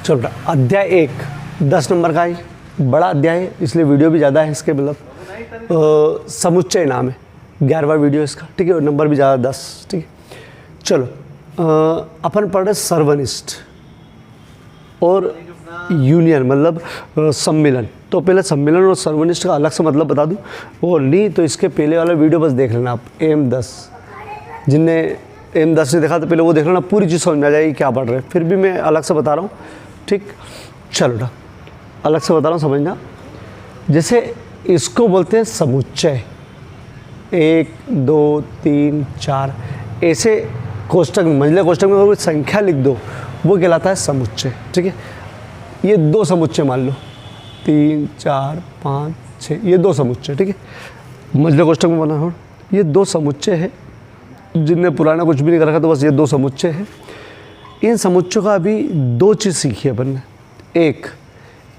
चलो बेटा, अध्याय 1 10 नंबर का है, बड़ा अध्याय है इसलिए वीडियो भी ज़्यादा है इसके, मतलब समुच्चय नाम है, 11वां वीडियो इसका, ठीक है, और नंबर भी ज़्यादा 10, ठीक है। चलो अपन पढ़ रहे सर्वनिष्ठ और यूनियन, मतलब सम्मिलन। तो पहले सम्मिलन और सर्वनिष्ठ का अलग से मतलब बता दूं, और नहीं तो इसके पहले वाला वीडियो बस देख लेना आप, M10, जिनने M10 ने देखा तो पहले वो देख लेना, पूरी चीज़ समझ में आ जाएगी क्या पढ़ रहे हैं। फिर भी मैं अलग से बता रहा हूँ, ठीक। चलो बेटा, अलग से बता रहा हूँ, समझना। जैसे इसको बोलते हैं समुच्चय, 1 2 3 4 ऐसे कोष्टक में, मंझले कोष्टक में अगर संख्या लिख दो वो कहलाता है समुच्चय, ठीक है। ये 2 समुच्चय मान लो, 3 4 5 6, ये 2 समुच्चय, ठीक है, मंझले कोष्टक में बना हो। ये 2 समुच्चय है, जिनने पुराना कुछ भी नहीं कर रखा तो बस ये 2 समुच्चय है। इन समुच्चयों का अभी 2 चीज़ सीखी है अपन ने। एक,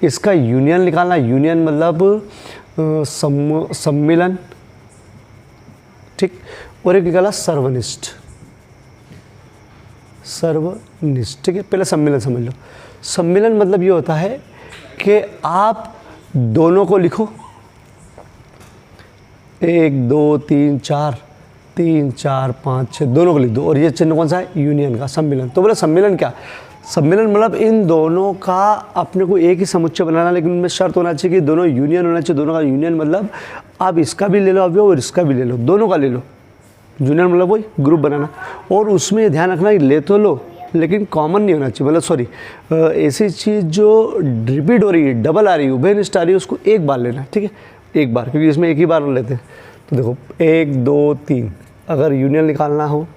इसका यूनियन निकालना, यूनियन मतलब सम्मिलन, ठीक, और एक निकाला सर्वनिष्ठ, सर्वनिष्ठ, ठीक है। पहले सम्मिलन समझ लो। सम्मिलन मतलब ये होता है कि आप दोनों को लिखो, 1 2 3 4 3 4 5 6 दोनों को लिख दो, और ये चिन्ह कौन सा है? यूनियन का, सम्मिलन। तो बोले सम्मिलन क्या? सम्मिलन मतलब इन दोनों का अपने को एक ही समुच्चय बनाना, लेकिन उनमें शर्त होना चाहिए कि दोनों यूनियन होना चाहिए। दोनों का यूनियन मतलब आप इसका भी ले लो अभी और इसका भी ले लो, दोनों का ले लो। यूनियन मतलब वही ग्रुप बनाना, और उसमें ये ध्यान रखना कि ले तो लो लेकिन कॉमन नहीं होना चाहिए, मतलब सॉरी, ऐसी चीज़ जो रिपीट हो रही है, डबल आ रही है, उभयनिष्ठ आ रही है, उसको एक बार लेना, ठीक है, एक बार, क्योंकि इसमें एक ही बार लेते हैं। तो देखो 1 2 3, अगर यूनियन निकालना हो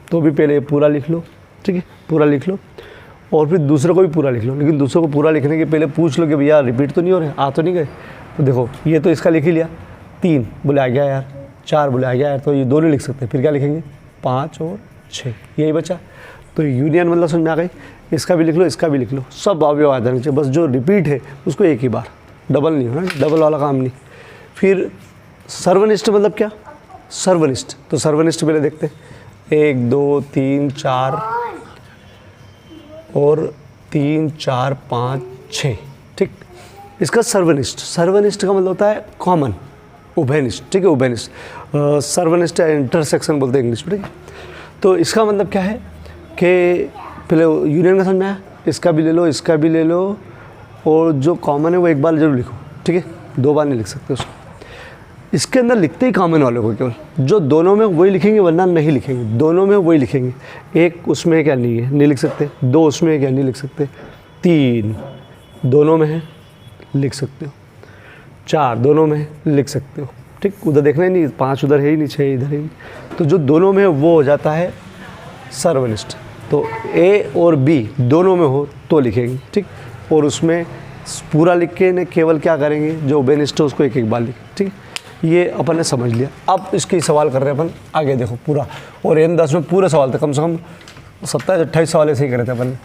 तो भी पहले पूरा लिख लो, ठीक है, पूरा लिख लो, और फिर दूसरे को भी पूरा लिख लो। लेकिन दूसरे को पूरा लिखने के पहले पूछ लो कि भैया रिपीट तो नहीं हो रहे, आ तो नहीं गए। तो देखो ये तो इसका लिख ही लिया, 3 बोले आ गया यार, 4 बोले आ गया यार, तो ये दोनों लिख सकते हैं। फिर क्या लिखेंगे? 5 और 6, यही बचा। तो यूनियन मतलब समझ में आ गई, इसका भी लिख लो, इसका भी लिख लो, सब अवयव आ जाने चाहिए, बस जो रिपीट है उसको एक ही बार, डबल नहीं होना, डबल वाला काम नहीं। फिर सर्वनिष्ठ मतलब क्या? सर्वनिष्ठ, तो सर्वनिष्ठ पहले देखते हैं, 1 2 3 4 और 3 4 5 6, ठीक। इसका सर्वनिष्ठ, सर्वनिष्ठ का मतलब होता है कॉमन, उभयनिष्ठ, ठीक है, उभयनिष्ठ, सर्वनिष्ठ इंटरसेक्शन बोलते हैं इंग्लिश में, ठीक है। तो इसका मतलब क्या है कि पहले यूनियन का समझ आया, इसका भी ले लो, इसका भी ले लो, और जो कॉमन है वो एक बार जरूर लिखो, ठीक है, 2 बार नहीं लिख सकते उसको। इसके अंदर लिखते ही कॉमन वाले को केवल, जो दोनों में वही लिखेंगे वरना नहीं लिखेंगे, दोनों में वही लिखेंगे। एक उसमें है क्या? नहीं है, नहीं लिख सकते। 2 उसमें है क्या? नहीं लिख सकते। 3 दोनों में है, लिख सकते हो। 4 दोनों में है, लिख सकते हो, ठीक। उधर देखना ही नहीं, 5 उधर है ही नहीं, 6 इधर है ही नहीं, तो जो दोनों में है वो हो जाता है सर्वनिष्ठ। तो A और B दोनों में हो तो लिखेंगे, ठीक, और उसमें पूरा लिख के ने केवल क्या करेंगे, जो उभयनिष्ठ है उसको एक एक बार लिखें, ठीक। ये अपन ने समझ लिया। अब इसके सवाल कर रहे हैं अपन, आगे देखो पूरा, और M10 में पूरे सवाल थे, कम से कम 27-28 सवाल ऐसे ही करे थे अपन ने,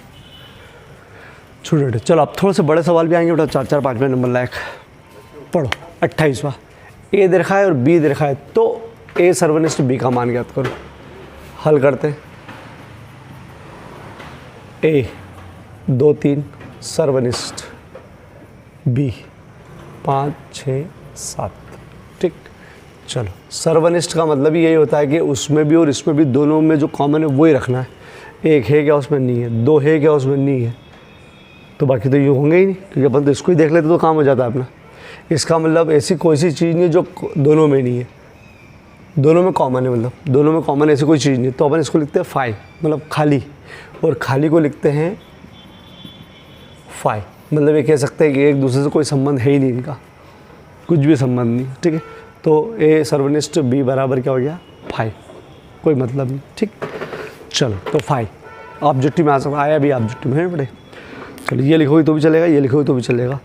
छोटे छोटे। चलो अब थोड़े से बड़े सवाल भी आएंगे बेटा, 4-4 5 नंबर लायक। पढ़ो 28वां, A दे रखा है और B दे रखा है, तो A सर्वनिष्ठ, B का मान ज्ञात करो। हल करते हैं। A 2 3 सर्वनिष्ठ, B 5 6 7, ठीक। चलो सर्वनिष्ठ का मतलब यही होता है कि उसमें भी और इसमें भी, दोनों में जो कॉमन है वही रखना है। 1 है क्या? उसमें नहीं है। 2 है क्या? उसमें नहीं है। तो बाकी तो ये होंगे ही नहीं, क्योंकि अपन तो इसको ही देख लेते तो काम हो जाता है अपना। इसका मतलब ऐसी कोई सी चीज़ नहीं जो दोनों में नहीं है, दोनों में कॉमन है, मतलब दोनों में कॉमन ऐसी कोई चीज़ नहीं। तो अपन इसको लिखते हैं फाई, मतलब खाली, और खाली को लिखते हैं फाई, मतलब ये कह सकते हैं कि एक दूसरे से कोई संबंध है ही नहीं इनका, कुछ भी संबंध नहीं, ठीक है। तो A सर्वनिष्ठ, B बराबर क्या हो गया? फाई, कोई मतलब नहीं, ठीक। चलो तो फाई ऑब्जेक्टिव में आ सकता, आया भी ऑब्जेक्टिव में है बड़े। चलो ये लिखोगे तो भी चलेगा, ये लिखोगे तो भी चलेगा।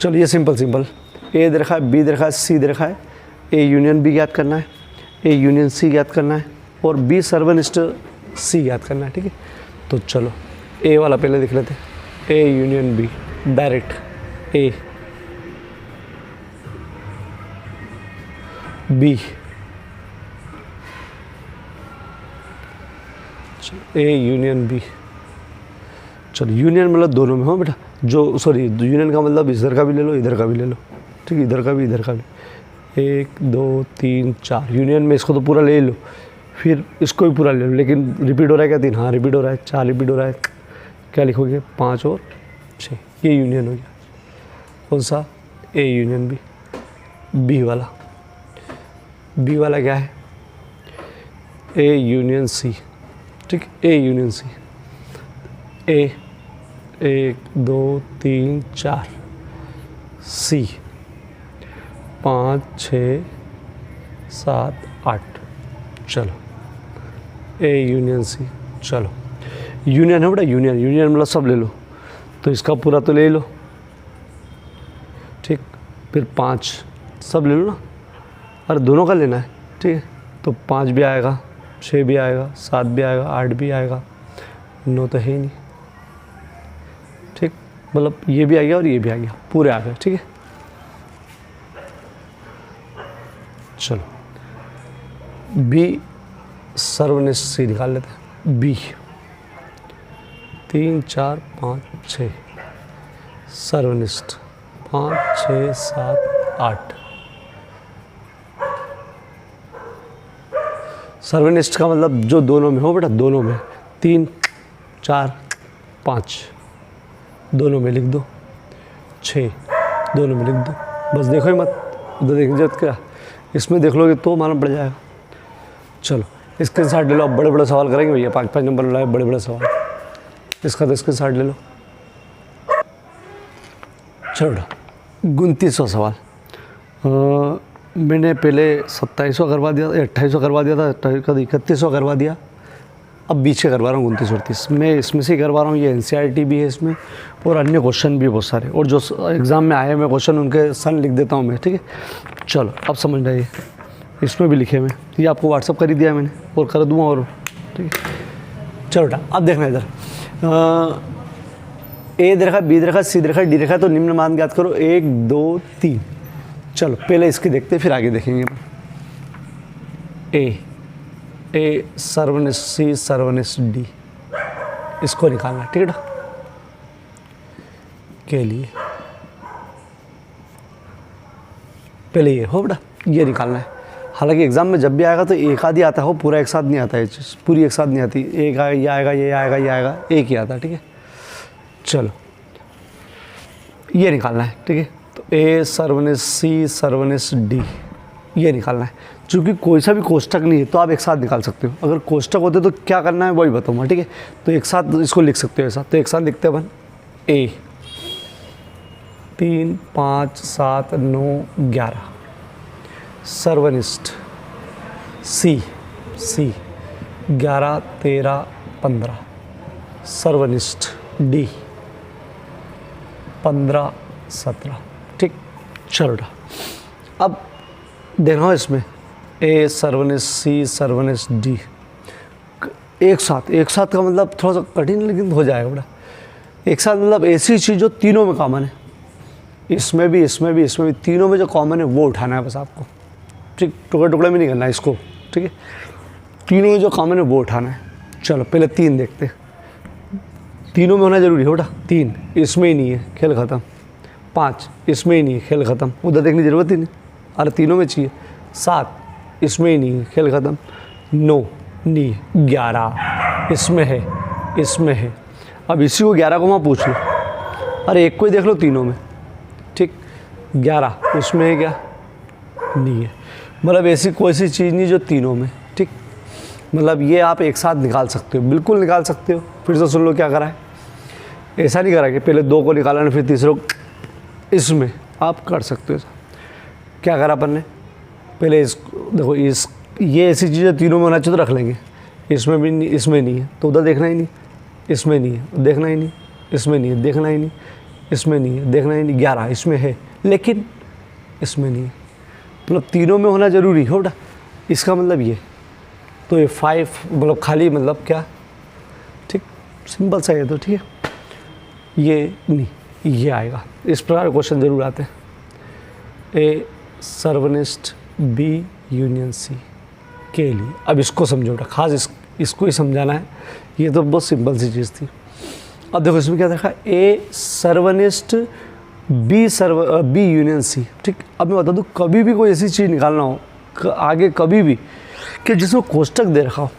चलो ये सिंपल सिंपल, A दे रखा है, B दे रखा है, C दे रखा है, A यूनियन B ज्ञात करना है, A यूनियन C ज्ञात करना है, और B सर्वनिष्ठ C ज्ञात करना है, ठीक है। तो चलो A वाला पहले लिख लेते हैं, A union B, direct A B, A union B, चलो यूनियन मतलब दोनों में हो बेटा, जो सॉरी यूनियन का मतलब इधर का भी ले लो इधर का भी ले लो, ठीक है, इधर का भी इधर का भी, 1 2 3 4 यूनियन में इसको तो पूरा ले लो, फिर इसको भी पूरा ले लो, लेकिन रिपीट हो रहा है क्या 3, हाँ रिपीट हो रहा है, 4 रिपीट हो रहा है, क्या लिखोगे 5 और 6, ये यूनियन हो गया। कौन सा, ए यूनियन बी, बी वाला, बी वाला क्या है, ए यूनियन सी, ठीक, ए यूनियन सी, ए 1 2 3 4, सी 5 6 7 8, चलो ए यूनियन सी, चलो यूनियन है बेटा, यूनियन, यूनियन मतलब सब ले लो, तो इसका पूरा तो ले लो, ठीक, फिर 5 सब ले लो ना, अरे दोनों का लेना है, ठीक है, तो 5 भी आएगा, 6 भी आएगा, 7 भी आएगा, 8 भी आएगा, 9 तो है ही नहीं, ठीक, मतलब ये भी आ गया और ये भी आ गया, पूरे आ गए, ठीक है। चलो बी सर्वनिष्ठ सी निकाल लेते हैं, बी 3 4 5 6 सर्वनिष्ठ 5 6 7 8, सर्वनिष्ठ का मतलब जो दोनों में हो बेटा, दोनों में 3 4 5 दोनों में लिख दो, 6 दोनों में लिख दो, बस देखो ही मत, उधर देखने जब क्या, इसमें देख लोगे तो मालूम पड़ जाएगा। चलो इसके साथ ले लो, अब बड़े बड़े सवाल करेंगे भैया, 5 नंबर लाए बड़े बड़े सवाल, इसका तो इसके साथ ले लो। चलो 29वां सवाल, मैंने पहले 27वां करवा दिया, 28वां करवा दिया था, 31वां करवा दिया, अब बीच के करवा रहा हूँ 29 38, मैं इसमें से करवा रहा हूँ, ये NCERT भी है इसमें और अन्य क्वेश्चन भी बहुत सारे, और जो एग्ज़ाम में आए मैं क्वेश्चन उनके सन लिख देता हूँ मैं, ठीक है। चलो अब समझ रहिए, इसमें भी लिखे मैं, ये आपको व्हाट्सअप कर ही दिया मैंने और कर दूँगा, और ठीक है। चलो बेटा अब देखना इधर, ए दे रखा, बी दे रखा, सी दे रखा, डी दे रखा, तो निम्न मान ज्ञात करो 1 2 3। चलो पहले इसकी देखते फिर आगे देखेंगे। ए सर्वनिष्ठ सी सर्वनिष्ठ डी, इसको निकालना, ठीक है ना, के लिए पहले ये हो बेटा, ये निकालना है। हालांकि एग्जाम में जब भी आएगा तो एक आधी आता हो, पूरा एक साथ नहीं आता है, चीज़ पूरी एक साथ नहीं आती, एक आएगा ये आएगा ये आएगा ये आएगा, एक ही आता है, ठीक है। चलो ये निकालना है, ठीक है, तो ए सर्वनिष्ठ सी सर्वनिष्ठ डी, ये निकालना है। चूँकि कोई सा भी कोष्टक नहीं है तो आप एक साथ निकाल सकते हो, अगर कोष्टक होते तो क्या करना है वही बताऊँगा, ठीक है। तो एक साथ इसको लिख सकते हो ऐसा, तो एक साथ लिखते हैं अपन, ए 3 5 7 9 11 सर्वनिष्ठ सी 11 13 15 सर्वनिष्ठ डी 15 17, ठीक। चलो अब देखना हो इसमें ए सर्वनिष्ठ सी सर्वनिष्ठ डी एक साथ का मतलब थोड़ा सा कठिन लेकिन हो जाएगा बेटा। एक साथ मतलब ऐसी चीज़ जो तीनों में कॉमन है, इसमें भी तीनों में जो कॉमन है वो उठाना है बस आपको, ठीक। टुकड़े टुकड़े में नहीं करना है इसको, ठीक है। तीनों में जो कॉमन है वो उठाना है। चलो पहले 3 देखते हैं, तीनों में होना जरूरी है बेटा। 3 इसमें ही नहीं है, खेल ख़त्म। 5 इसमें ही नहीं है, खेल ख़त्म, उधर देखने की ज़रूरत ही नहीं, अरे तीनों में चाहिए। 7 इसमें ही नहीं है, खेल ख़त्म। 9 नहीं, 11 इसमें है। अब इसी को 11 को वहाँ पूछ लो, अरे एक को ही देख लो तीनों में, ठीक। 11 उसमें है क्या, नहीं है, मतलब ऐसी कोई सी चीज़ नहीं जो तीनों में, ठीक। मतलब ये आप एक साथ निकाल सकते हो, बिल्कुल निकाल सकते हो। फिर से सुन लो क्या करा है, ऐसा नहीं करा कि पहले 2 को निकाला फिर तीसरे को, इसमें आप कर सकते हो ऐसा। क्या करा अपन ने, पहले इसको देखो, ये ऐसी चीज़ें तीनों में होना चाहिए तो रख लेंगे, इसमें भी नहीं, इसमें नहीं है तो उधर देखना ही नहीं, इसमें नहीं है देखना ही नहीं, इसमें नहीं है देखना ही नहीं, इसमें नहीं है देखना ही नहीं। 11 इसमें है लेकिन इसमें नहीं है, मतलब तीनों में होना ज़रूरी हो बेटा, इसका मतलब ये। तो ये 5 मतलब खाली मतलब क्या, ठीक, सिंपल सा है तो, ठीक है। ये नहीं, ये आएगा, इस प्रकार क्वेश्चन ज़रूर आते हैं। ए सर्वनिष्ठ बी यूनियन सी के लिए, अब इसको समझो बेटा, खास इसको ही समझाना है, ये तो बहुत सिंपल सी चीज़ थी। अब देखो इसमें क्या देखा, ए सर्वनिष्ठ बी यूनियन सी। ठीक, अब मैं बता दूँ कभी भी कोई ऐसी चीज़ निकालना हो आगे कभी भी कि जिसमें कोष्टक दे रखा हो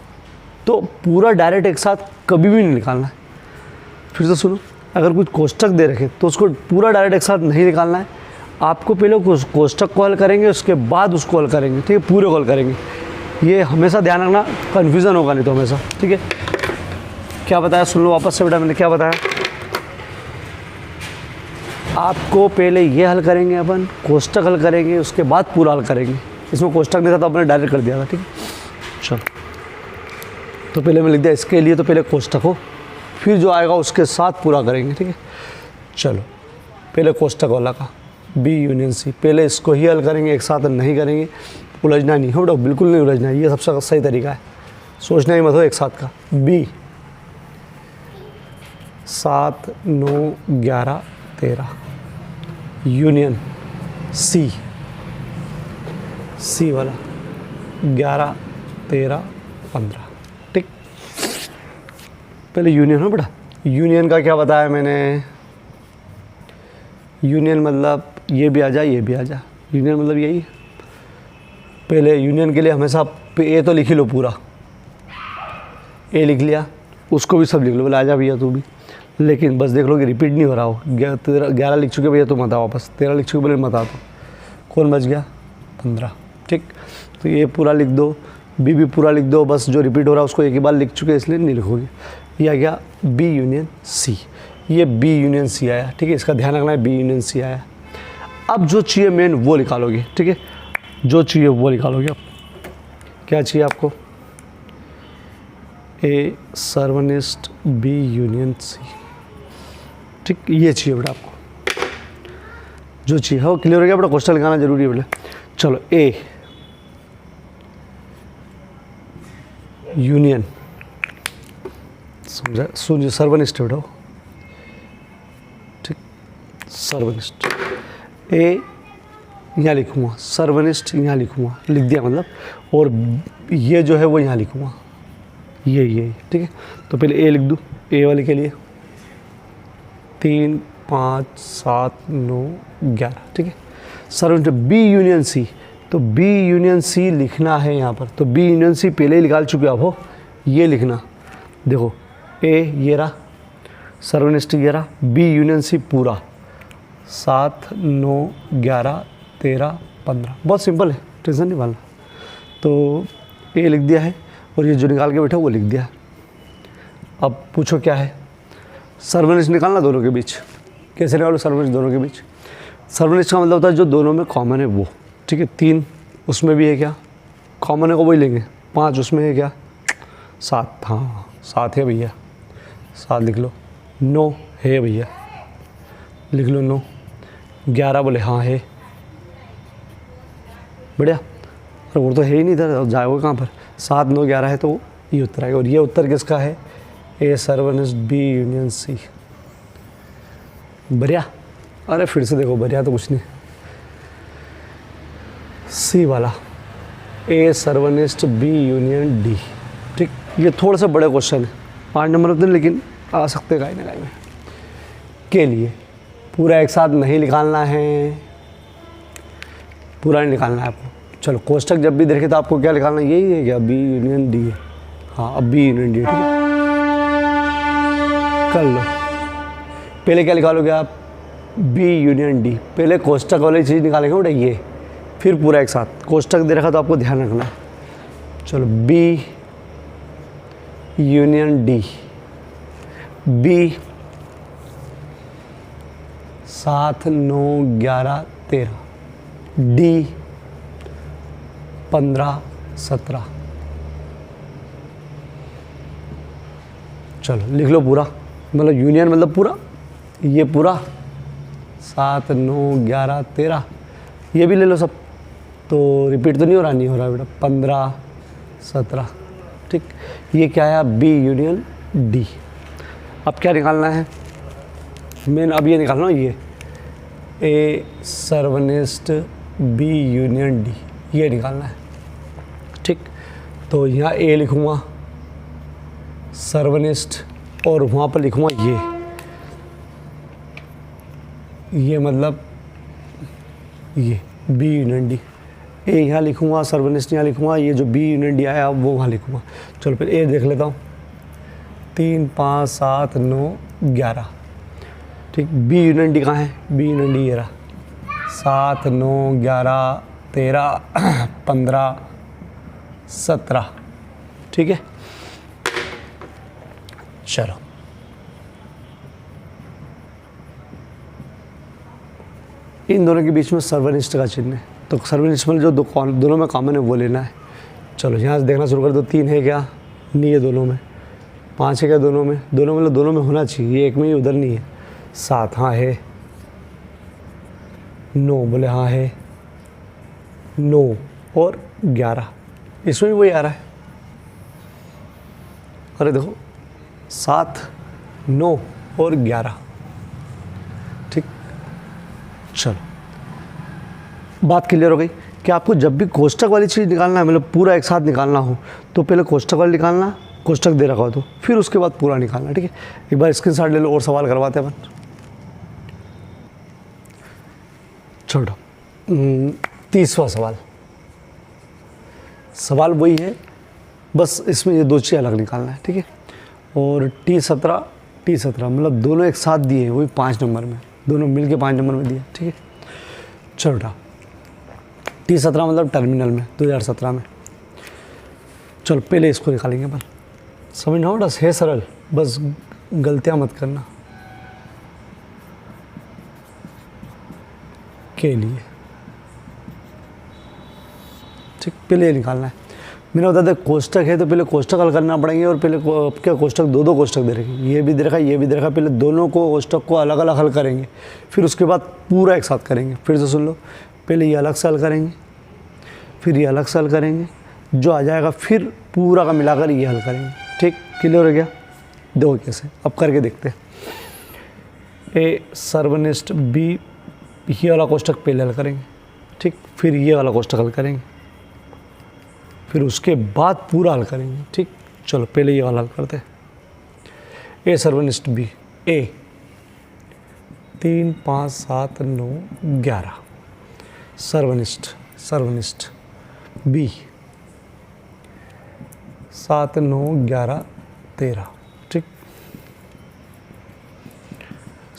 तो पूरा डायरेक्ट एक साथ कभी भी नहीं निकालना है। फिर से सुनो, अगर कुछ कोष्टक दे रखे तो उसको पूरा डायरेक्ट एक साथ नहीं निकालना है। आपको पहले उस कोष्टक को हल करेंगे, उसके बाद उसको हल करेंगे। ठीक है, पूरे को हल करेंगे। ये हमेशा ध्यान रखना, कन्फ्यूज़न होगा नहीं तो हमेशा। ठीक है, क्या बताया सुन लो वापस से बेटा, मैंने क्या बताया आपको। पहले ये हल करेंगे अपन, कोष्टक हल करेंगे, उसके बाद पूरा हल करेंगे। इसमें कोष्टक नहीं था तो आपने डायरेक्ट कर दिया था। ठीक है, चलो तो पहले मैं लिख दिया इसके लिए, तो पहले कोष्टक हो, फिर जो आएगा उसके साथ पूरा करेंगे। ठीक है, चलो पहले कोष्टक वाला का बी यूनियन सी, पहले इसको ही हल करेंगे, एक साथ नहीं करेंगे। उलझना नहीं हो बेटा, बिल्कुल नहीं उलझना है, ये सबसे सही तरीका है। सोचना ही मत हो एक साथ का। बी 7 9 11 13 यूनियन सी, सी वाला 11 13 15। ठीक, पहले यूनियन हो बेटा। यूनियन का क्या बताया मैंने, यूनियन मतलब ये भी आ जाए ये भी आ जाए, यूनियन मतलब यही है। पहले यूनियन के लिए हमेशा ए तो लिख ही लो पूरा, ए लिख लिया, उसको भी सब लिख लो, बोले आ जा भैया तू भी। लेकिन बस देख लो कि रिपीट नहीं हो रहा हो। 11 लिख चुके भैया तो मत आओ वापस, 13 लिख चुके बोले मत आ, तो कौन बच गया 15। ठीक, तो ये पूरा लिख दो, बी भी पूरा लिख दो, बस जो रिपीट हो रहा है उसको एक ही बार लिख चुके इसलिए नहीं लिखोगे। ये आ गया बी यूनियन सी, ये बी यूनियन सी आया। ठीक है, इसका ध्यान रखना है, बी यूनियन सी आया। अब जो चाहिए मेन वो निकालोगे। ठीक है, जो चाहिए वो निकालोगे। अब क्या चाहिए आपको, ए सर्वनिष्ठ बी यूनियन सी। ठीक, ये चाहिए बेटा आपको, जो चाहिए हो। क्लियर हो गया बेटा, क्वेश्चन लगाना जरूरी है बेटा। चलो ए यूनियन, समझा, सुनिए, सर्वनिष्ठ बेटा। ठीक, सर्वनिष्ठ ए यहाँ लिखूँगा, सर्वनिष्ठ यहाँ लिखूँगा, लिख दिया मतलब, और ये जो है वो यहाँ लिखूँगा, ये। ठीक है, तो पहले ए लिख दूँ, ए वाले के लिए 3 5 7 9 11। ठीक है, सर्वनिष्ठ बी यूनियन सी, तो बी यूनियन सी लिखना है यहाँ पर। तो बी यूनियन सी पहले ही निकाल चुके आप हो, ये लिखना। देखो ए ये रहा, सर्वनिष्ठ ये रहा, बी यूनियन सी पूरा 7 9 11 13 15। बहुत सिंपल है, टेंशन नहीं पालना। तो ए लिख दिया है, और ये जो निकाल के बैठा वो लिख दिया। अब पूछो क्या है, सर्वनिष्ठ निकालना दोनों के बीच। कैसे निकालो सर्वनिष्ठ दोनों के बीच, सर्वनिष्ठ का मतलब होता है जो दोनों में कॉमन है वो। ठीक है, 3 उसमें भी है क्या कॉमन है, को वही लेंगे। 5 उसमें है क्या, 7, हाँ 7 है भैया, 7 लिख लो। 9 है भैया, लिख लो 9। 11 बोले हाँ है, बढ़िया। और वो तो है ही नहीं था, जाएगा कहाँ पर। 7 9 11 है तो ये उत्तर आएगा। और ये उत्तर किसका है, ए सर्वनिष्ठ बी यूनियन सी। बढ़िया, अरे फिर से देखो, बढ़िया तो कुछ नहीं, सी वाला ए सर्वनिष्ठ बी यूनियन डी। ठीक, ये थोड़ा सा बड़े क्वेश्चन है, 5 नंबर होते हैं, लेकिन आ सकते हैं ना में के लिए। पूरा एक साथ नहीं निकालना है, पूरा नहीं निकालना है आपको। चलो कोष्टक जब भी देखे तो आपको क्या निकालना है, यही है क्या, बी यूनियन डी है। हाँ, अब बी यूनियन डी। ठीक है, कर लो। पहले क्या निकालोगे आप, बी यूनियन डी। पहले कोष्टक वाली चीज़ निकालेंगे बेटा ये, फिर पूरा एक साथ। कोष्टक दे रखा तो आपको ध्यान रखना है। चलो B union D, B 7 9 11 13, D 15 17। चलो लिख लो पूरा, मतलब यूनियन मतलब पूरा, ये पूरा 7 9 11 13, ये भी ले लो सब। तो रिपीट तो नहीं हो रहा बेटा, 15 17। ठीक, ये क्या है, बी यूनियन डी। अब क्या निकालना है मेन, अब ये निकालना ये ए सर्वनिष्ठ बी यूनियन डी, ये निकालना है। ठीक, तो यहाँ ए लिखूँगा सर्वनिष्ठ, और वहाँ पर लिखूँगा ये ये मतलब ये बी यूनियन डी, ए यहाँ लिखूँगा, सर्वनिष्ठ यहाँ लिखूँगा, ये जो बी यूनियन डी आया वो वहाँ लिखूँगा। चलो फिर ए देख लेता हूँ, 3 5 7 9 11, ठीक। बी यूनियन डी कहाँ है, बी यूनियन डी ये रहा, 7 9 11 13 15 17, ठीक है। चलो इन दोनों के बीच में सर्वनिष्ठ का चिन्ह है, तो सर्वनिष्ठ में जो दोनों में कॉमन है वो लेना है। चलो यहाँ से देखना शुरू कर दो, 3 है क्या, नहीं है दोनों में, 5 है क्या दोनों में, दोनों में होना चाहिए, ये एक में ही उधर नहीं है। 7 हाँ है, 9 बोले हाँ है, 9 और 11 इसमें भी वही आ रहा है। अरे देखो 7 9 और 11, ठीक। चलो बात क्लियर हो गई कि आपको जब भी कोष्ठक वाली चीज़ निकालना है, मतलब पूरा एक साथ निकालना हो, तो पहले कोष्ठक वाली निकालना, कोष्ठक दे रखा हो तो फिर उसके बाद पूरा निकालना, ठीक है। एक बार स्क्रीनशॉट ले लो और सवाल करवाते हैं अपन। छोड़ो 30वां सवाल वही है, बस इसमें ये 2 चीज़ अलग निकालना है, ठीक है। और T17 मतलब दोनों एक साथ दिए, वही 5 नंबर में, दोनों मिलके 5 नंबर में दिए, ठीक है। चलो T17 मतलब टर्मिनल में 2017 में। चलो पहले इसको निकालेंगे अपन, समझना हो बस, है सरल, बस गलतियाँ मत करना के लिए, ठीक। पहले ये निकालना है, मैंने बता दें कोष्ठक है तो पहले कोष्ठक हल करना पड़ेंगे, और पहले क्या कोष्ठक 2 कोष्ठक दे रखे, ये भी दे रखा ये भी दे रखा, पहले दोनों को कोष्ठक को अलग अलग हल करेंगे, फिर उसके बाद पूरा एक साथ करेंगे। फिर से सुन लो, पहले ये अलग से हल करेंगे, फिर ये अलग से हल करेंगे, जो आ जाएगा फिर पूरा का मिलाकर ये हल करेंगे, ठीक। क्लियर हो गया, दो कैसे अब करके देखते हैं। ए सर्वनिष्ठ, बी ये वाला कोष्ठक पहले हल करेंगे, ठीक, फिर ये वाला कोष्ठक हल करेंगे, फिर उसके बाद पूरा हल करेंगे, ठीक। चलो पहले ये वाला हल करते हैं। ए सर्वनिष्ठ बी, ए 3 5 7 9 11, सर्वनिष्ठ बी 7 9 11 13, ठीक।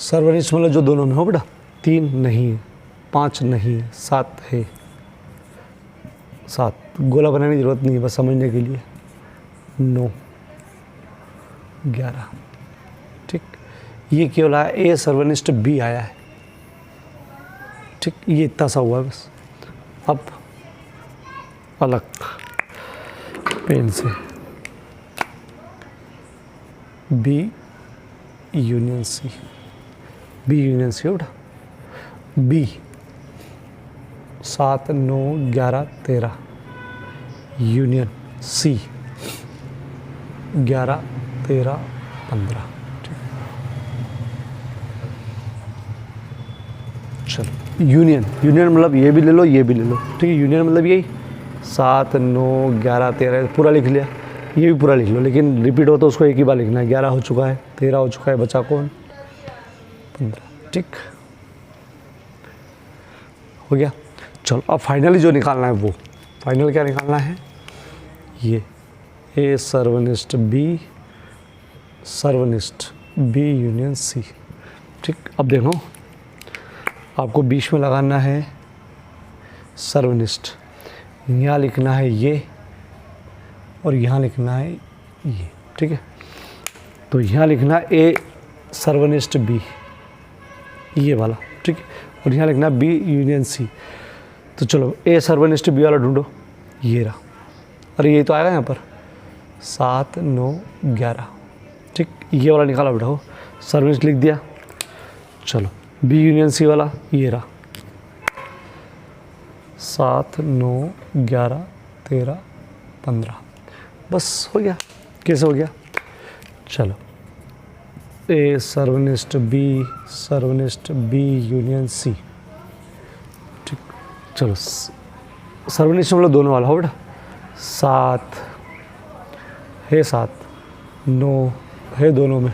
सर्वनिष्ठ मतलब जो दोनों में हो बेटा, 3 नहीं है, 5 नहीं है, 7 है, 7 गोला बनाने की जरूरत नहीं है, बस समझने के लिए, 9 11, ठीक। ये केवल आया ए सर्वनिष्ठ बी आया है, ठीक। ये इतना सा हुआ है बस। अब अलग पेन से बी यूनियन सी, बेटा, बी 7 9 11 13 यूनियन सी 11 13 15, ठीक। चलो यूनियन मतलब ये भी ले लो ये भी ले लो, ठीक है। यूनियन मतलब यही 7 9 11 13 पूरा लिख लिया, ये भी पूरा लिख लो, लेकिन रिपीट हो तो उसको एक ही बार लिखना है। 11 हो चुका है, 13 हो चुका है, बचा कौन, 15, ठीक हो गया। चलो अब फाइनली जो निकालना है वो, फाइनल क्या निकालना है, ये ए सर्वनिष्ठ बी यूनियन सी, ठीक। अब देखो आपको बीच में लगाना है सर्वनिष्ठ, यहाँ लिखना है ये और यहाँ लिखना है ये, ठीक है। तो यहाँ लिखना ए सर्वनिष्ठ बी ये वाला, ठीक है, और यहाँ लिखना बी यूनियन सी। तो चलो ए सर्वनिष्ठ बी वाला ढूंढो, ये रहा, अरे ये तो आएगा यहाँ पर 7 9 11, ठीक। ये वाला निकाला बैठाओ, सर्वनिष्ठ लिख दिया। चलो बी यूनियन सी वाला ये रहा, 7 9 11 13 15, बस हो गया। कैसे हो गया, चलो ए सर्वनिष्ठ बी यूनियन सी, ठीक। चलो सर्वनिष्ठ मतलब दोनों वाला हो बेटा, 7 है 7 9 है दोनों में,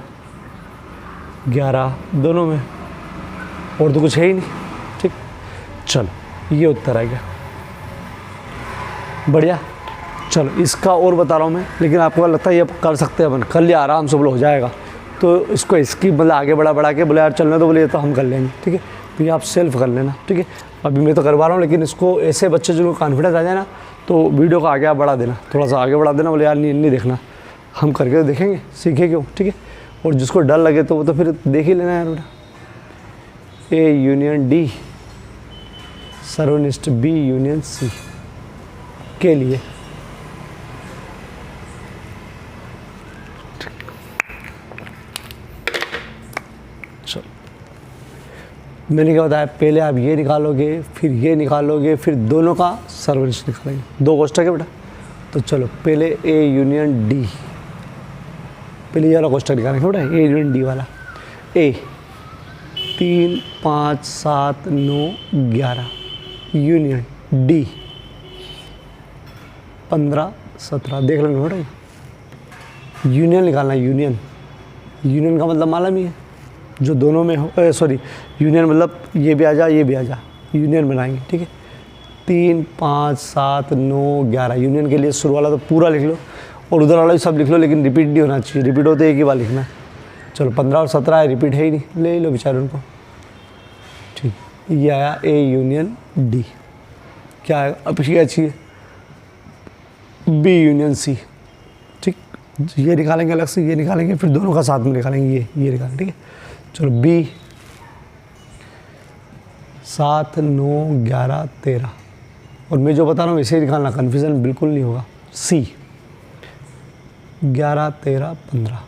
11 दोनों में, और तो कुछ है ही नहीं। ठीक, चलो ये उत्तर आ गया, बढ़िया। चलो इसका और बता रहा हूँ मैं, लेकिन आपको लगता है ये कर सकते हैं अपन, कर लिया आराम से, बोलो हो जाएगा। तो इसको इसकी मतलब आगे बढ़ा के बोले यार चलना, तो बोले ये तो हम कर लेंगे। ठीक है, तो ये आप सेल्फ कर लेना। ठीक है, अभी मैं तो करवा रहा हूँ, लेकिन इसको ऐसे बच्चे जिनको कॉन्फिडेंस आ जाए ना, तो वीडियो को आगे आप बढ़ा देना, थोड़ा सा आगे बढ़ा देना, बोले यार नहीं देखना, हम करके तो देखेंगे, सीखे क्यों। ठीक है, और जिसको डर लगे तो वो तो फिर देख ही लेना यार बेटा। ए यूनियन डी सर्वनिष्ठ बी यूनियन सी के लिए मैंने क्या बताया, पहले आप ये निकालोगे, फिर ये निकालोगे, फिर दोनों का सर्वनिष्ठ निकालेंगे। 2 कोष्ठक है बेटा, तो चलो पहले ए यूनियन डी, पहले ये वाला कोष्ठक निकालेंगे बेटा, ए यूनियन डी वाला। ए 3 5 7 9 11 यूनियन डी 15 17, देख लेना बेटा, यूनियन निकालना है। यूनियन का मतलब मालूम ही है, जो दोनों में हो, सॉरी यूनियन मतलब ये भी आ जा ये भी आ जा, यूनियन बनाएंगे। ठीक है, 3 5 7 9 11 यूनियन के लिए शुरू वाला तो पूरा लिख लो, और उधर वाला भी सब लिख लो, लेकिन रिपीट नहीं होना चाहिए, रिपीट होते एक ही बार लिखना है। चलो 15 और 17 है, रिपीट है ही नहीं, ले लो बेचारे उनको। ठीक, ये आया ए यूनियन डी, क्या आएगा अब ये अच्छी है, बी यूनियन सी। ठीक, ये निकालेंगे अलग से, ये निकालेंगे, फिर दोनों का साथ में निकालेंगे, ये निकालेंगे। ठीक है, चलो बी 7 9 11 13, और मैं जो बता रहा हूँ इसे ही निकालना, कन्फ्यूज़न बिल्कुल नहीं होगा। सी 11 13 15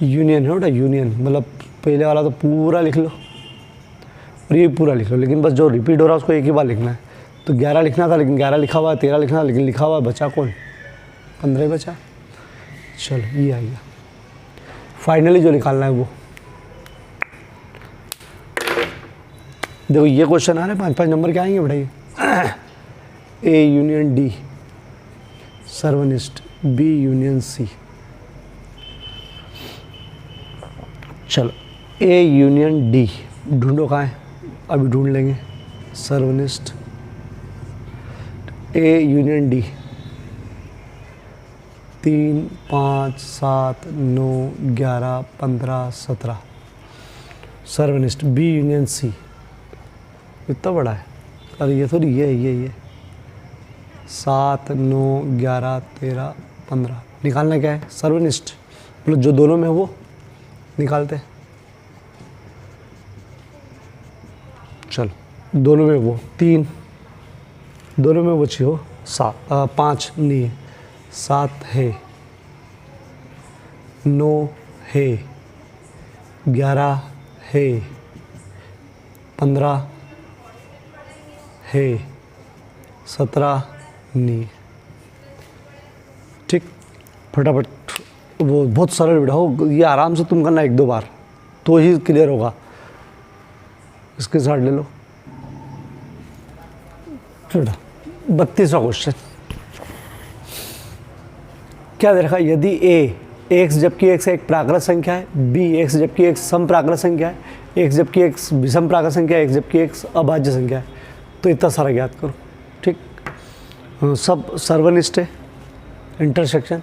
यूनियन है बेटा, यूनियन मतलब पहले वाला तो पूरा लिख लो और ये पूरा लिख लो, लेकिन बस जो रिपीट हो रहा है उसको एक ही बार लिखना है। तो 11 लिखना था, लेकिन 11 लिखा हुआ है, 13 लिखना था, लेकिन लिखा हुआ है, बचा कौन, 15 बचा। चलो ये आ गया, फाइनली जो निकालना है वो देखो, ये क्वेश्चन आ रहे 5-5 नंबर के आएंगे बेटा ये। ए यूनियन डी सर्वनिष्ठ बी यूनियन सी। चलो ए यूनियन डी ढूंढो, कहाँ है, अभी ढूंढ लेंगे। सर्वनिष्ठ ए यूनियन डी 3 5 7 9 11 15 17 सर्वनिष्ठ बी यूनियन सी, इतना बड़ा है, अरे ये थोड़ी ये 7 9 11 13 15 निकालना क्या है, सर्वनिष्ठ मतलब जो दोनों में वो निकालते हैं। चलो दोनों में वो 3, दोनों में वो चाहिए हो 5 नहीं है, 7 है, 9 है, 11 है, 15 है, 17 नहीं। ठीक, फटाफट, वो बहुत सरल बेटा हो, ये आराम से तुम करना 1-2 बार तो ही क्लियर होगा। इसके साथ ले लो बेटा। 32वां क्वेश्चन क्या दे रखा है, यदि ए x जबकि x एक प्राकृत संख्या है, b x जबकि x सम प्राकृत संख्या है, x जबकि x विषम प्राकृत संख्या है, x जबकि x अभाज्य संख्या है, तो इतना सारा ज्ञात करो। ठीक, सब सर्वनिष्ठ है, इंटरसेक्शन।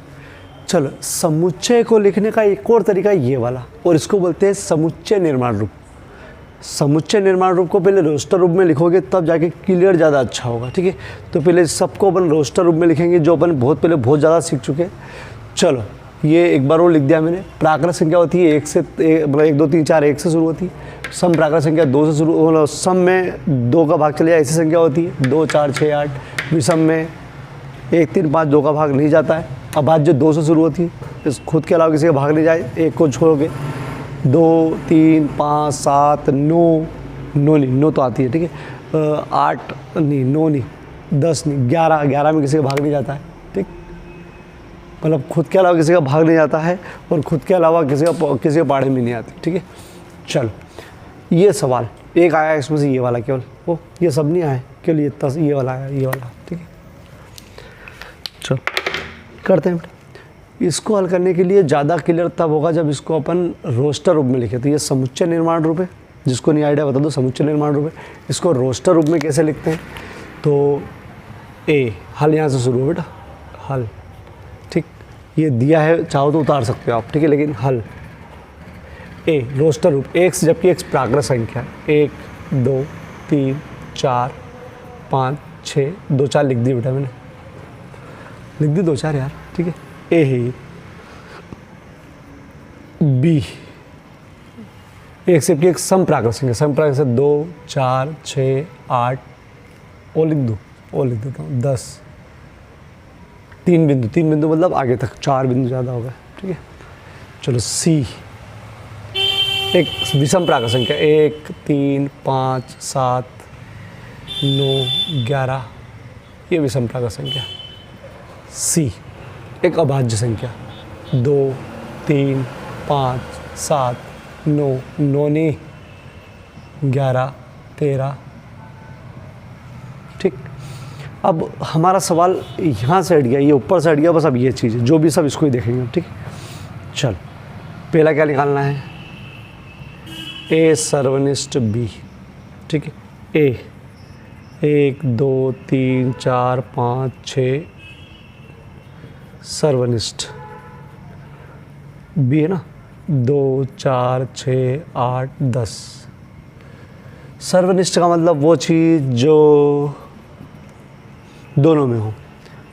चलो समुच्चय को लिखने का एक और तरीका ये वाला, और इसको बोलते हैं समुच्चय निर्माण रूप। समुच्चय निर्माण रूप को पहले रोस्टर रूप में लिखोगे तब जाके क्लियर ज़्यादा अच्छा होगा। ठीक है, तो पहले सबको अपन रोस्टर रूप में लिखेंगे, जो अपन बहुत ज़्यादा सीख चुके हैं। चलो ये एक बार और लिख दिया मैंने। प्राकृत संख्या होती है 1 से मतलब 1 2 3 4 1 से शुरू होती है। सम प्राकृत संख्या 2 से शुरू, मतलब सम में 2 का भाग चले जाए ऐसी संख्या होती है, 2 4 6 8। विषम में 1 3 5 2 का भाग नहीं जाता है। अभाज्य 2 से शुरू होती है, इस खुद के अलावा किसी का भाग नहीं जाए, एक को छोड़ के। 2 3 5 7 9 नहीं, 9 तो आती है। ठीक है, 8 नहीं, 9 नहीं, 10 नहीं, 11 में किसी का भाग नहीं जाता है। ठीक, मतलब खुद के अलावा किसी का भाग नहीं जाता है, और खुद के अलावा किसी का पाढ़े में नहीं आती। ठीक है, चलो ये सवाल एक आया इसमें से, ये वाला केवल, वो ये सब नहीं आए, केवल ये वाला आया, ये वाला। ठीक है, चलो करते हैं। इसको हल करने के लिए ज़्यादा क्लियर तब होगा जब इसको अपन रोस्टर रूप में लिखे। तो ये समुच्चय निर्माण रूप है, जिसको नहीं आइडिया बता दो, समुच्चय निर्माण रूप है। इसको रोस्टर रूप में कैसे लिखते हैं, तो ए, हल यहाँ से शुरू हो बेटा, हल, ठीक, ये दिया है, चाहो तो उतार सकते हो आप, ठीक है, लेकिन हल ए रोस्टर रूप एक्स, जबकि एक्स प्राकृत संख्या है, 1 2 3 4 5 6, 2 4 लिख दी बेटा मैंने, लिख दी 2 4 यार, ठीक है। ए है ये, बी एक से एक सम प्राकृत संख्या, सम प्राकृत संख्या 2 4 6 8, ओ लिख दूँ, ओ लिख देता हूँ 10, 3 बिंदु, 3 बिंदु मतलब आगे तक, 4 बिंदु ज़्यादा होगा, ठीक है। चलो सी, एक विषम प्राकृत संख्या 1 3 5 7 9 11, ये विषम प्राकृत संख्या। सी एक अभाज्य संख्या 2 3 5 7 9, 9 नहीं 11 13, ठीक। अब हमारा सवाल यहाँ से हट गया, ये ऊपर से हट गया, बस अब ये चीज़ है, जो भी सब इसको ही देखेंगे, ठीक। चल पहला क्या निकालना है, ए सर्वनिष्ठ बी, ठीक है। ए 1 2 3 4 5 6 सर्वनिष्ठ, बी है ना 2 4 6 8 10। सर्वनिष्ठ का मतलब वो चीज़ जो दोनों में हो,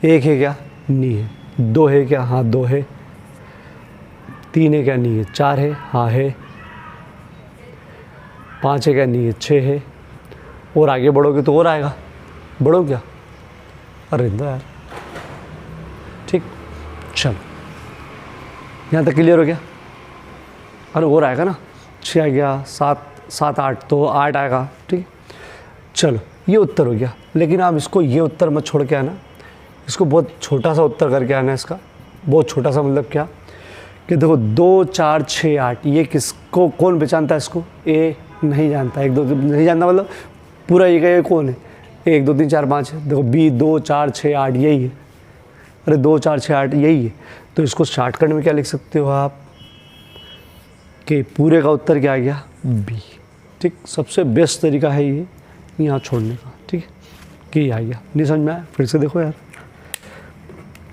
एक है क्या, नहीं है, 2 है क्या, हाँ 2 है, 3 है क्या, नहीं है, 4 है, हाँ है, 5 है क्या, नहीं है, 6 है, और आगे बढ़ोगे तो और आएगा, बढ़ो क्या, अरे दो यार, ठीक। चल यहाँ तक क्लियर हो गया, अरे और आएगा ना, 6 आ गया, 7 8 तो 8 आएगा, ठीक। चलो ये उत्तर हो गया, लेकिन आप इसको ये उत्तर मत छोड़ के आना, इसको बहुत छोटा सा उत्तर करके आना है इसका, बहुत छोटा सा, मतलब क्या कि देखो 2 4 6 8, ये किसको कौन पहचानता है इसको, ए नहीं जानता, 1 2 नहीं जानता, मतलब पूरा ये का ये कौन है, 1 2 3 4 5 है, देखो बी 2 4 6 8 यही है, अरे 2 4 6 8 यही है, तो इसको शॉर्टकट में क्या लिख सकते हो आप कि पूरे का उत्तर क्या आ गया, बी, ठीक। सबसे बेस्ट तरीका है ये यहाँ छोड़ने का, ठीक है, कि ये आ गया। नहीं समझ में आया, फिर से देखो यार,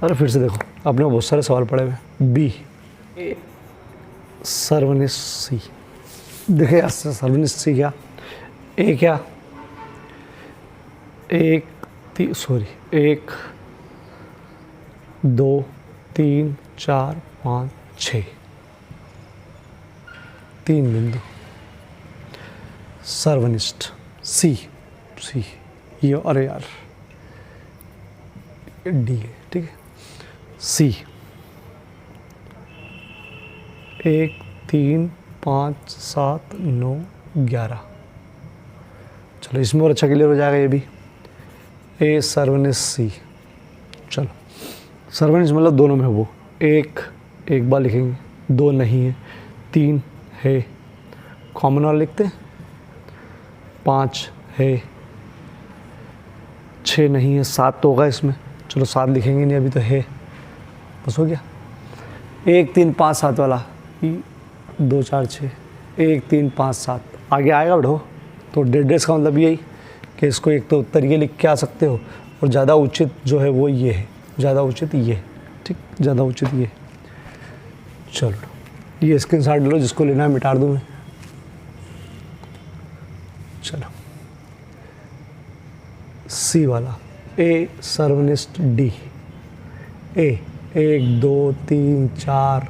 अरे फिर से देखो, आपने बहुत सारे सवाल पढ़े हुए, बी सर्वनिष्ठ सी, देखे यार सर्वनिष्ठ सी क्या, ए क्या 1 2 3 4 5 6, 3 बिंदु, सर्वनिष्ठ सी, ये, अरे यार डी है, ठीक है। सी 1 3 5 7 9 11, चलो इसमें और अच्छा क्लियर हो जाएगा ये भी, ए सर्वनिष्ठ सी। चलो सर्वनिष्ठ मतलब दोनों में वो, एक बार लिखेंगे, 2 नहीं है, 3 है, कॉमन वाला लिखते हैं, 5 है, 6 नहीं है, 7 तो होगा इसमें, चलो 7 लिखेंगे नहीं, अभी तो है, बस हो गया। 1 3 5 7 वाला, 2 4 6, 1 3 5 7 आगे आएगा बढ़ो, तो डेढ़ का मतलब यही कि इसको एक तो उत्तर ये लिख के आ सकते हो, और ज़्यादा उचित जो है वो ये है, ज़्यादा उचित ये, ठीक, ज़्यादा उचित ये। चलो ये स्क्रीनशॉट लो, जिसको लेना है मिटा दूँ मैं। चलो सी वाला, ए सर्वनिष्ठ डी, ए 1 2 3 4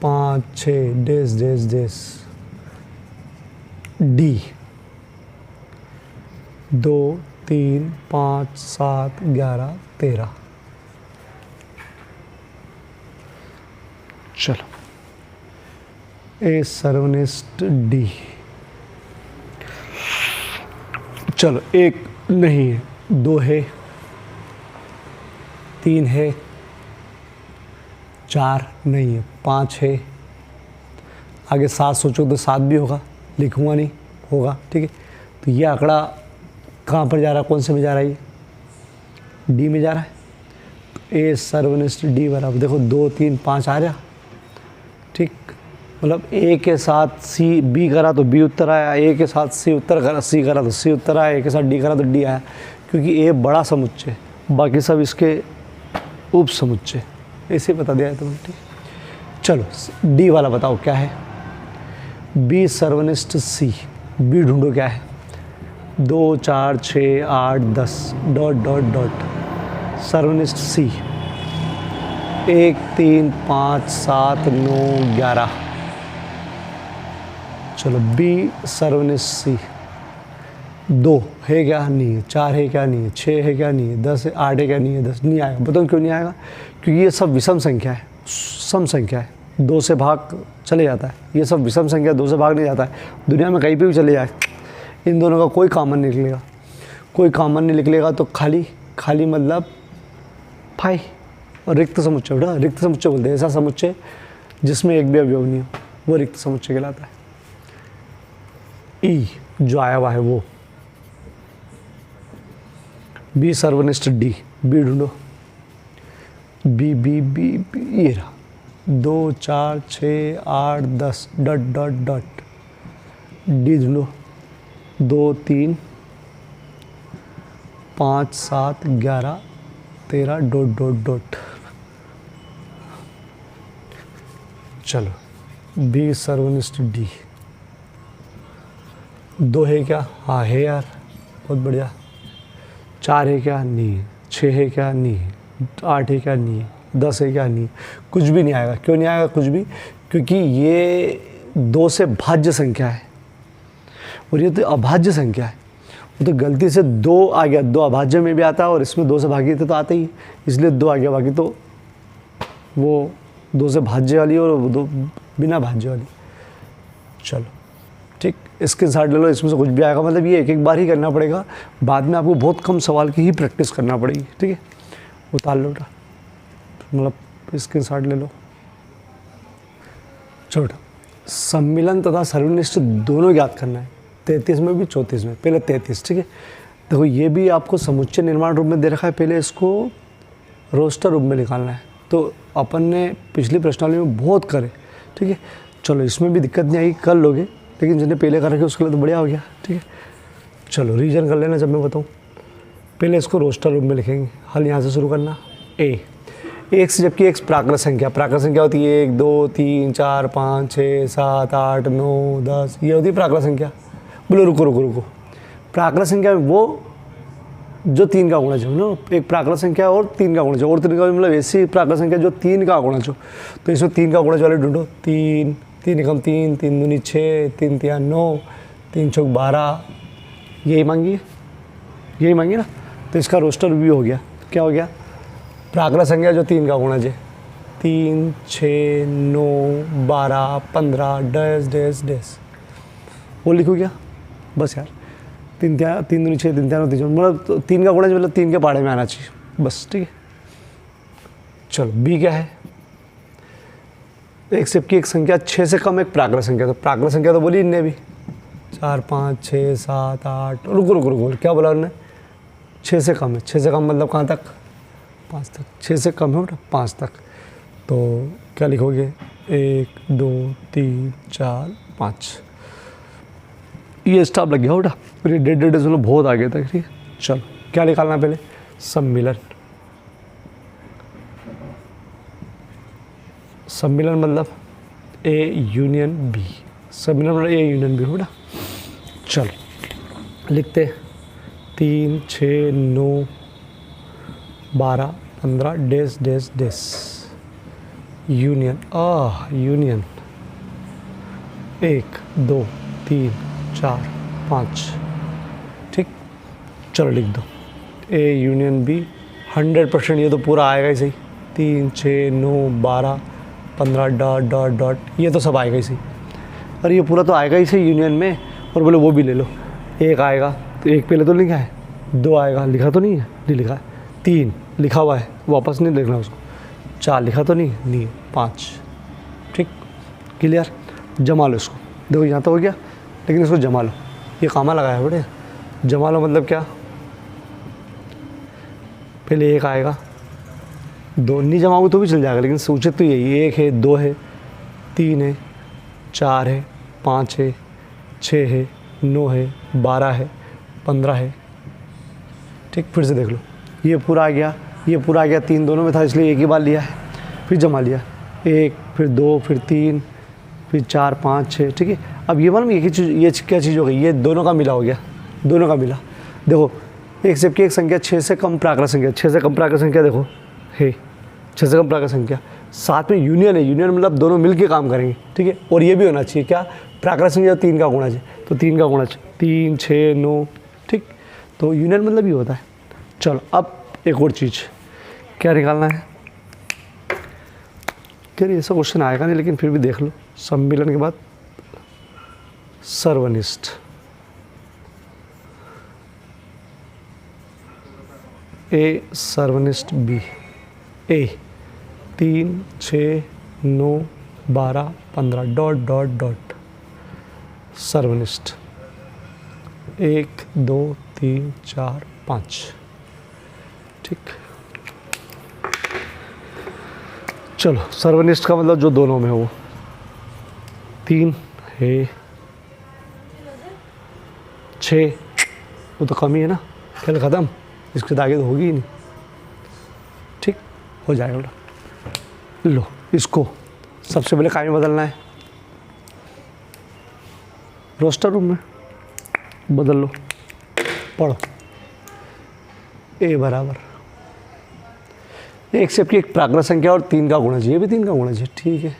5 6 डेस डेस डेस, डी 2 3 5 7 11 13। चलो ए सर्वनिष्ठ डी, चलो 1 नहीं है, 2 है, 3 है, 4 नहीं है, 5 है, आगे 7 सोचो तो 7 भी होगा, लिखूँगा नहीं, होगा, ठीक है। तो ये आंकड़ा कहाँ पर जा रहा है, कौन से में जा रहा है, ये डी में जा रहा है। ए सर्वनिष्ठ डी बराबर, देखो 2 3 5 आ रहा, ठीक। मतलब ए के साथ सी बी करा तो बी उत्तर आया, ए के साथ सी उत्तर करा सी करा तो सी उत्तर आया, ए के साथ डी करा तो डी आया, क्योंकि ए बड़ा समुच्चय, बाकी सब इसके उप समुच्चय, ऐसे बता दिया है तुम्हें, ठीक। चलो डी वाला बताओ क्या है। बी सर्वनिष्ठ सी, बी ढूंढो क्या है। 2 4 6 8 10 डॉट डॉट डॉट सर्वनिष्ठ सी 1 3 5 7 9 11। चलो बी सर्वनिष्ठ सी 2 है क्या, नहीं है। 4 है क्या, नहीं है। 6 है क्या, नहीं है। 10 है, 8 है क्या, नहीं है। 10 नहीं आएगा। बताओ क्यों नहीं आएगा? क्योंकि ये सब विषम संख्या है, सम संख्या है, 2 से भाग चले जाता है। ये सब विषम संख्या 2 से भाग नहीं जाता है। दुनिया में कहीं पे भी चले जाए, इन दोनों का कोई कॉमन नहीं निकलेगा, कोई कॉमन नहीं निकलेगा। तो खाली खाली मतलब फाई और रिक्त समुच्चय, बेटा रिक्त समुच्चय बोलते हैं ऐसा समुच्चय जिसमें एक भी अवयव नहीं हो, वो रिक्त समुच्चय कहलाता है। ई जो आया हुआ है वो। बी सर्वनिष्ठ डी, बी ढूंढो। बी बी बी बी ये रहा, 2 4 6 8 10 डॉट डॉट डॉट। डी ढूंढो, 2 3 5 7 11 13 डॉट डॉट डॉट। चलो बी सर्वनिष्ठ डी 2 है क्या? हाँ है यार, बहुत बढ़िया। 4 है क्या? नहीं है। 6 है क्या? नहीं है। 8 है क्या? नहीं है। 10 है क्या? नहीं, कुछ भी नहीं आएगा। क्यों नहीं आएगा कुछ भी? क्योंकि ये 2 से भाज्य संख्या है और ये तो अभाज्य संख्या है। वो तो गलती से 2 आ गया, 2 अभाज्य में भी आता है और इसमें 2 से भागी थे तो आते ही, इसलिए 2 आ गया। बाकी तो वो 2 से भाज्य वाली और 2 बिना भाज्य वाली। चलो ठीक, इसके साथ ले लो, इसमें से कुछ भी आएगा। मतलब ये एक एक बार ही करना पड़ेगा, बाद में आपको बहुत कम सवाल की ही प्रैक्टिस करना पड़ेगी। ठीक है, उतार लो बेटा, मतलब इसके साथ ले लो। छोटा सम्मिलन तथा सर्वनिष्ठ दोनों ज्ञात करना है, 33 में भी 34 में। पहले 33, ठीक है। देखो ये भी आपको समुच्चय निर्माण रूप में दे रखा है, पहले इसको रोस्टर रूप में निकालना है। तो अपन ने पिछली प्रश्नावली में बहुत करे, ठीक है। चलो इसमें भी दिक्कत नहीं आएगी, कर लोगे, लेकिन जिन्हें पहले कर रखे उसके लिए तो बढ़िया हो गया। ठीक है, चलो रीजन कर लेना जब मैं बताऊँ। पहले इसको रोस्टर रूप में लिखेंगे, हल यहाँ से शुरू करना। ए एक से, जबकि एक प्राकृत संख्या होती है 1 2 3 4 5 6 7 8 9 10, ये होती है प्राकृत संख्या। बोलो रुको रुको रुको, प्राकृत संख्या में वो जो 3 का गुणज हो ना, एक प्राकृत संख्या और 3 का गुणज, और 3 का मतलब ऐसी प्राकृत संख्या जो 3 का गुणज हो। तो इसमें 3 का गुणज वाले ढूंढो। 3 3 एकम 3 3 दूनी 6 3 तिया 9 3 चौक 12, यही मांगी ना। तो इसका रोस्टर भी हो गया। क्या हो गया? प्राकृत संख्या जो 3 का गुणज है, 3 6 9 12 15 डैश डैश डैश, वो लिखो क्या? बस यार, 3 दूनी 6 3 तिया 9 3, मतलब 3 का गुणज मतलब 3 के पहाड़े में आना चाहिए, बस। ठीक है, चलो बी क्या है? एक जबकि एक संख्या 6 से कम एक प्राकृत संख्या। तो प्राकृत संख्या तो बोली इनने भी 4 5 6 7 8, रुको, क्या बोला उन्होंने? 6 से कम है। 6 से कम मतलब कहाँ तक? 5 तक। 6 से कम है बेटा 5 तक। तो क्या लिखोगे? 1 2 3 4 5, ये स्टॉप लग गया बेटा। फिर ये डेढ़ डेसिमल बहुत आगे तक। ठीक है, चलो क्या निकालना पहले? सम्मिलन। सम्मिलन मतलब ए यूनियन बी। सम्मिलन मतलब ए यूनियन बी बेटा। चलो लिखते 3 6 9 12 15 dash dash dash, union. Union 1 2 3 4 5। ठीक, चलो लिख दो ए यूनियन बी। 100% ये तो पूरा आएगा ही सही। 3 6 9 12 15 डॉट डॉट डॉट, ये तो सब आएगा ही सही। अरे ये पूरा तो आएगा ही सही यूनियन में। और बोले वो भी ले लो, 1 आएगा तो 1 पहले तो लिखा है, 2 आएगा, लिखा तो नहीं है? नहीं लिखा है। 3 लिखा हुआ है, वापस नहीं लिखना उसको। 4 लिखा तो नहीं है। 5, ठीक, क्लियर। जमा लो इसको। देखो यहाँ तो हो गया, लेकिन इसको जमा लो। ये कामा लगाया है बेटे, जमा लो मतलब क्या? पहले 1 आएगा, दो नहीं जमाओगे तो भी चल जाएगा, लेकिन सोचे तो यही 1 है, 2 है, 3 है, 4 है, 5 है, 6 है, 9 है, 12 है, 15 है। ठीक, फिर से देख लो, ये पूरा आ गया, ये पूरा आ गया, 3 दोनों में था इसलिए एक ही बार लिया है, फिर जमा लिया 1, फिर 2, फिर 3, फिर 4, 5, 6। ठीक है, अब ये मालूम ये चीज़, ये क्या चीज़ हो गई, ये दोनों का मिला हो गया, दोनों का मिला। देखो एक जबकि एक संख्या 6 से कम प्राकृत संख्या, 6 से कम प्राकृत संख्या देखो है, 6 से कम प्राकृत संख्या, साथ में यूनियन है, यूनियन मतलब दोनों मिल के काम करेंगे। ठीक है, और ये भी होना चाहिए क्या, प्राकृत संख्या 3 का गुणज है, तो 3 का गुणज 3, 6, 9। ठीक, तो यूनियन मतलब ये होता है। चलो अब एक और चीज़ क्या निकालना है, क्या ऐसा क्वेश्चन आएगा नहीं, लेकिन फिर भी देख लो, सम्मिलन के बाद सर्वनिष्ठ, ए सर्वनिष्ठ बी, ए 3, 6, 9, 12, 15 डॉट डॉट डॉट सर्वनिष्ठ 1, 2, 3, 4, 5। ठीक, चलो सर्वनिष्ठ का मतलब जो दोनों में हो, 3 है, 6 वो तो कम ही है ना, खेल ख़त्म, इसके तो आगे तो होगी ही नहीं। ठीक, हो जाएगा बेटा। लो इसको सबसे पहले काय में बदलना है, रोस्टर रूम में बदल लो, पढ़ो ए बराबर 1 से आपकी एक प्राकृत संख्या और 3 का गुणज, ये भी 3 का गुणज है। ठीक है,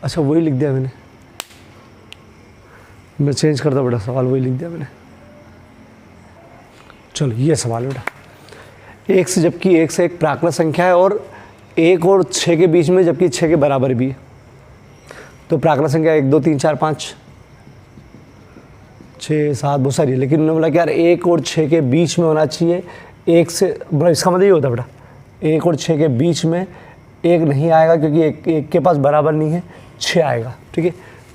अच्छा वही लिख दिया मैंने, मैं चेंज करता बेटा सवाल, वही लिख दिया मैंने। चलो ये सवाल बेटा, 1 से जबकि 1 से एक प्राकृत संख्या है और 1 और 6 के बीच में जबकि 6 के बराबर भी है, तो प्राकृत संख्या 1, 2, 3, 4, 5, 6, 7 बहुत सारी है, लेकिन उन्होंने बोला कि यार 1 और 6 के बीच में होना चाहिए, 1 से मतलब इसका मतलब ये होता है बेटा 1 और 6 के बीच में 1 नहीं आएगा, क्योंकि 1 के पास बराबर नहीं है, 6 आएगा। ठीक है,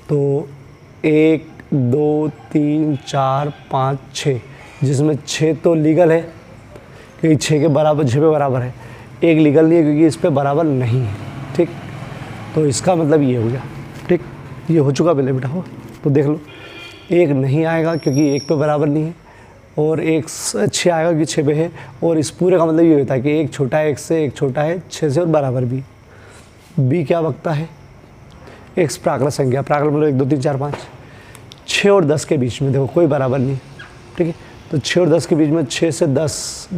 तो 1, 2, 3, 4, 5, 6, जिसमें 6 तो लीगल है क्योंकि 6 के बराबर, 6 पे बराबर है, 1 लीगल नहीं है क्योंकि इस पे बराबर नहीं है। ठीक, तो इसका मतलब ये हो गया। ठीक, ये हो चुका पहले बेटा, हो तो देख लो, 1 नहीं आएगा क्योंकि 1 पे बराबर नहीं है, और 1 6 आएगा क्योंकि 6 पे है, और इस पूरे का मतलब ये होता है कि 1 छोटा है 1 से, 1 छोटा है 6 से और बराबर भी। बी क्या बकता है, एक्स प्राकृत संख्या, प्राकृत मतलब 1, 2, 3, 4, 5, 6 और 10 के बीच में देखो कोई बराबर नहीं। ठीक है, तो 6 और 10 के बीच में 6 से 10,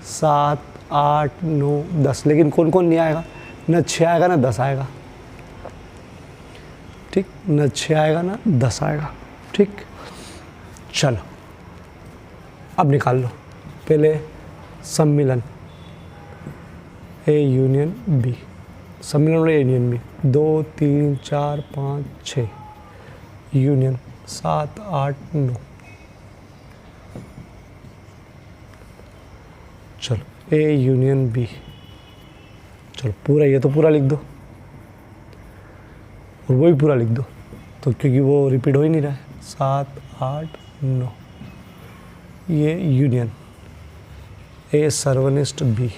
7, 8, 9, 10, लेकिन कौन कौन नहीं आएगा, न 6 आएगा ना 10 आएगा। ठीक, न 6 आएगा ना 10 आएगा। ठीक, चलो अब निकाल लो, पहले सम्मिलन ए यूनियन बी, सम्मिलन मतलब ए यूनियन बी, 2, 3, 4, 5, 6 यूनियन 7, 8, 9। चलो ए यूनियन बी, चलो पूरा, ये तो पूरा लिख दो और वो भी पूरा लिख दो, तो क्योंकि वो रिपीट हो ही नहीं रहा है। 7, 8, 9 ये यूनियन ए सर्वनिष्ठ बी,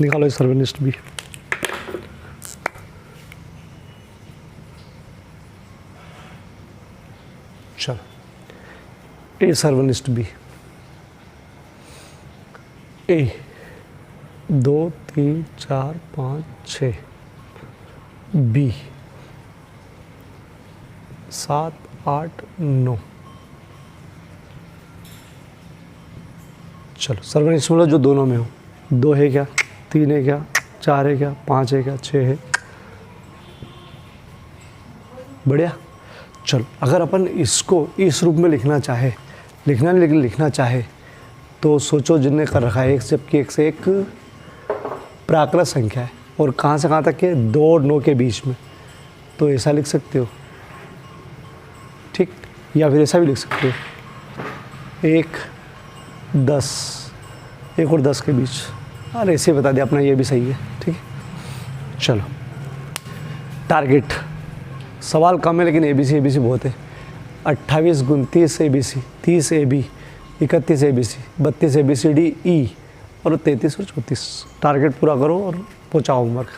निकालो सर्वनिष्ठ बी। चलो ए सर्वनिष्ठ बी, ए 2, 3, 4, 5, 6, बी 7, 8, 9। चलो सर्वनिष्ठ मतलब जो दोनों में हो, 2 है क्या, 3 है क्या, 4 है क्या, 5 है क्या, 6 है, बढ़िया। चलो अगर अपन इसको इस रूप में लिखना चाहे, लिखना नहीं लेकिन लिखना चाहे, तो सोचो जिनने कर रखा है 1 जबकि 1 से एक प्राकृत संख्या है और कहाँ से कहाँ तक है, 2 और 9 के बीच में, तो ऐसा लिख सकते हो। ठीक, या फिर ऐसा भी लिख सकते हो 1, 10, 1 और 10 के बीच, अरे ऐसे बता दिया अपना, ये भी सही है। ठीक है, चलो टारगेट, सवाल कम है लेकिन ABC बहुत है। 28 29 ABC, 30 AB, 31 ABC, 32 ABCD E और 33 और 34 टारगेट पूरा करो और पहुँचाओ होमवर्क।